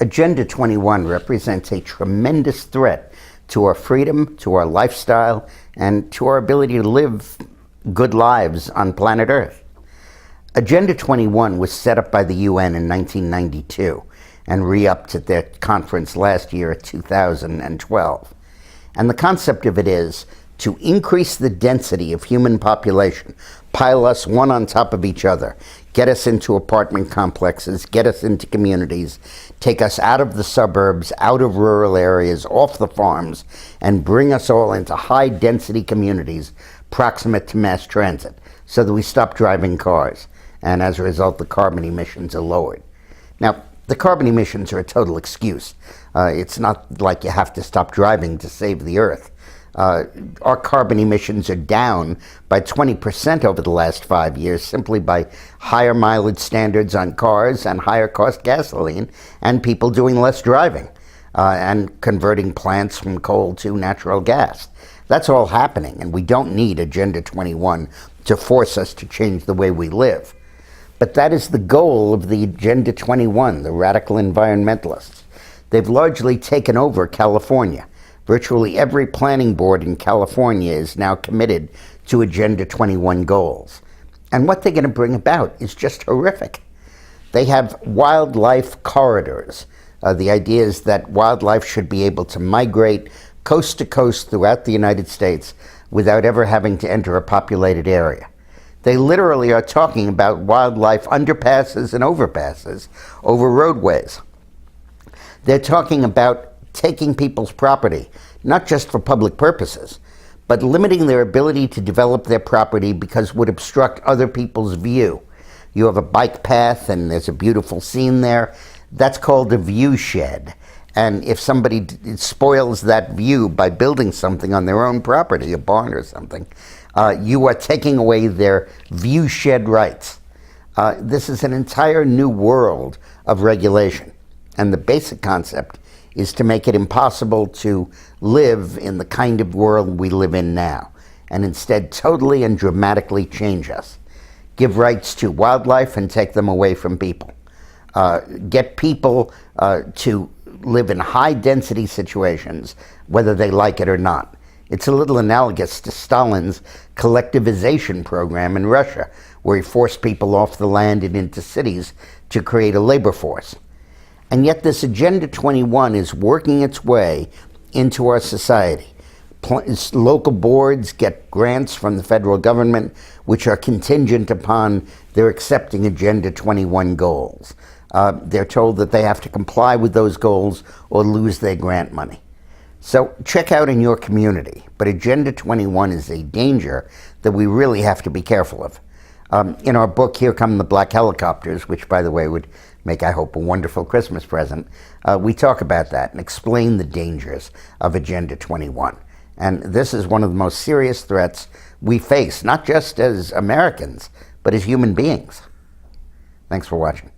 Agenda 21 represents a tremendous threat to our freedom, to our lifestyle, and to our ability to live good lives on planet Earth. Agenda 21 was set up by the UN in 1992 and re-upped at their conference last year at 2012. And the concept of it is to increase the density of human population, pile us one on top of each other, get us into apartment complexes, get us into communities, take us out of the suburbs, out of rural areas, off the farms, and bring us all into high-density communities proximate to mass transit so that we stop driving cars. And as a result, the carbon emissions are lowered. Now, the carbon emissions are a total excuse. It's not like you have to stop driving to save the Earth. Our carbon emissions are down by 20% over the last 5 years simply by higher mileage standards on cars and higher cost gasoline and people doing less driving and converting plants from coal to natural gas. That's all happening, and we don't need Agenda 21 to force us to change the way we live. But that is the goal of the Agenda 21, the radical environmentalists. They've largely taken over California. Virtually every planning board in California is now committed to Agenda 21 goals. And what they're going to bring about is just horrific. They have wildlife corridors. The idea is that wildlife should be able to migrate coast to coast throughout the United States without ever having to enter a populated area. They literally are talking about wildlife underpasses and overpasses over roadways. They're talking about taking people's property, not just for public purposes, but limiting their ability to develop their property because it would obstruct other people's view. You have a bike path and there's a beautiful scene there. That's called a view shed. And if somebody spoils that view by building something on their own property, a barn or something, you are taking away their view shed rights. This is an entire new world of regulation. And the basic concept is to make it impossible to live in the kind of world we live in now, and instead totally and dramatically change us. Give rights to wildlife and take them away from people. Get people to live in high-density situations, whether they like it or not. It's a little analogous to Stalin's collectivization program in Russia, where he forced people off the land and into cities to create a labor force. And yet this Agenda 21 is working its way into our society. Local boards get grants from the federal government, which are contingent upon their accepting Agenda 21 goals. They're told that they have to comply with those goals or lose their grant money. So check out in your community. But Agenda 21 is a danger that we really have to be careful of. In our book, Here Come the Black Helicopters, which, by the way, would make, I hope, a wonderful Christmas present, we talk about that and explain the dangers of Agenda 21. And this is one of the most serious threats we face, not just as Americans, but as human beings. Thanks for watching.